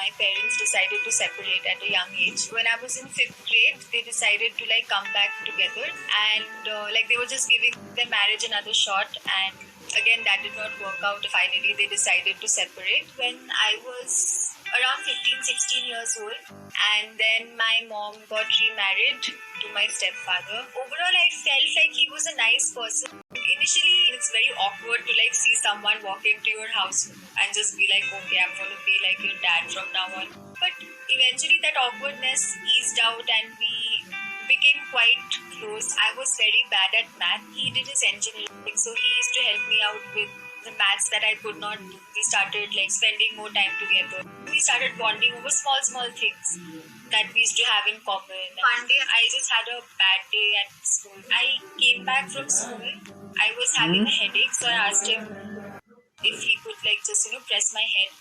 my parents decided to separate at a young age. When I was in 5th grade, they decided to come back together, and they were just giving their marriage another shot, and again that did not work out. Finally, they decided to separate when I was around 15-16 years old, and then my mom got remarried to my stepfather. Overall, I felt like he was a nice person. Initially, it's very awkward to see someone walk into your house and just be like, okay, I'm going to be like your dad from now on. But eventually that awkwardness eased out and we became quite close. I was very bad at math. He did his engineering, so he used to help me out with the maths that I could not do. We started spending more time together. We started bonding over small things that we used to have in common. One day I just had a bad day at school. I came back from school. I was having a headache, so I asked him if he could just press my head.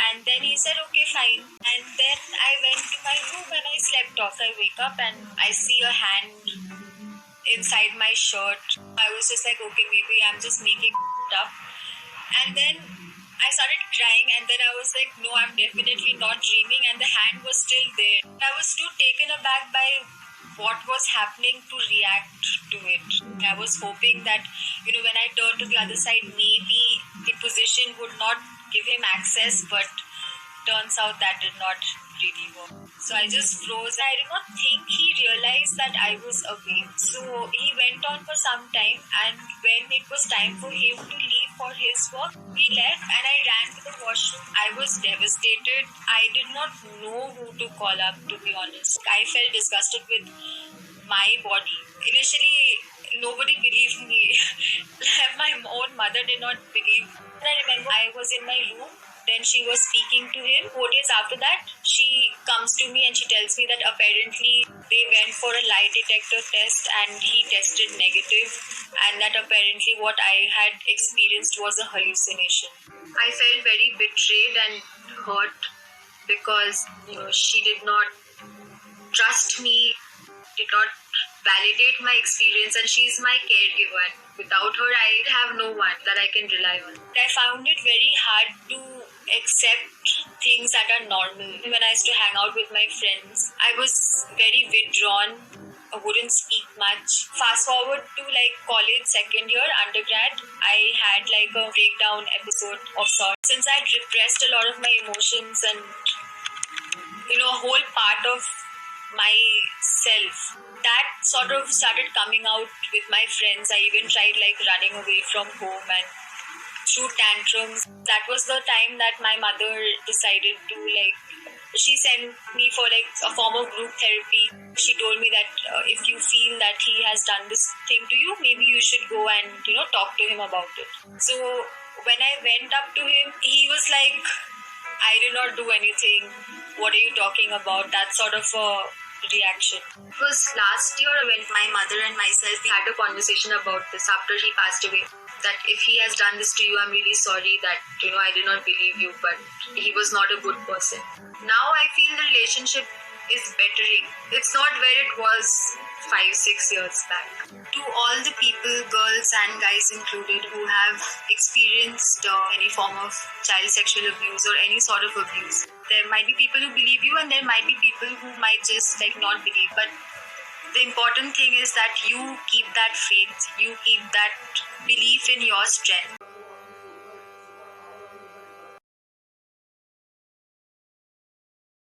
And then he said, okay, fine. And then I went to my room and I slept off. I wake up and I see a hand inside my shirt. I was just like, okay, maybe I'm just making up. And then I started crying, and then I was like, no, I'm definitely not dreaming, and the hand was still there. I was too taken aback by what was happening to react to it. I was hoping that, when I turned to the other side, maybe the position would not give him access, but turns out that did not really work. So I just froze. I did not think he realized that I was awake. So he went on for some time, and when it was time for him to leave for his work, he left and I ran to the washroom. I was devastated. I did not know who to call up, to be honest. I felt disgusted with my body. Initially, nobody believed me. My own mother did not believe. I remember I was in my room. Then she was speaking to him. 4 days after that, she comes to me and she tells me that apparently they went for a lie detector test and he tested negative, and that apparently what I had experienced was a hallucination. I felt very betrayed and hurt because she did not trust me, did not validate my experience, and she's my caregiver. Without her, I have no one that I can rely on. I found it very hard to accept things that are normal. When I used to hang out with my friends, I was very withdrawn. I wouldn't speak much. Fast forward to college, second year, undergrad, I had a breakdown episode of sorts. Since I had repressed a lot of my emotions and a whole part of myself, that sort of started coming out with my friends. I even tried running away from home and threw tantrums. That was the time that my mother decided to she sent me for a form of group therapy. She told me that if you feel that he has done this thing to you, maybe you should go and talk to him about it. So when I went up to him, he was like, I did not do anything. What are you talking about? That sort of a reaction. It was last year when my mother and myself had a conversation about this after he passed away. That if he has done this to you, I'm really sorry that, I did not believe you, but he was not a good person. Now I feel the relationship is bettering. It's not where it was 5-6 years back. To all the people, girls and guys included, who have experienced any form of child sexual abuse or any sort of abuse, there might be people who believe you and there might be people who might just not believe. But the important thing is that you keep that faith, you keep that belief in your strength.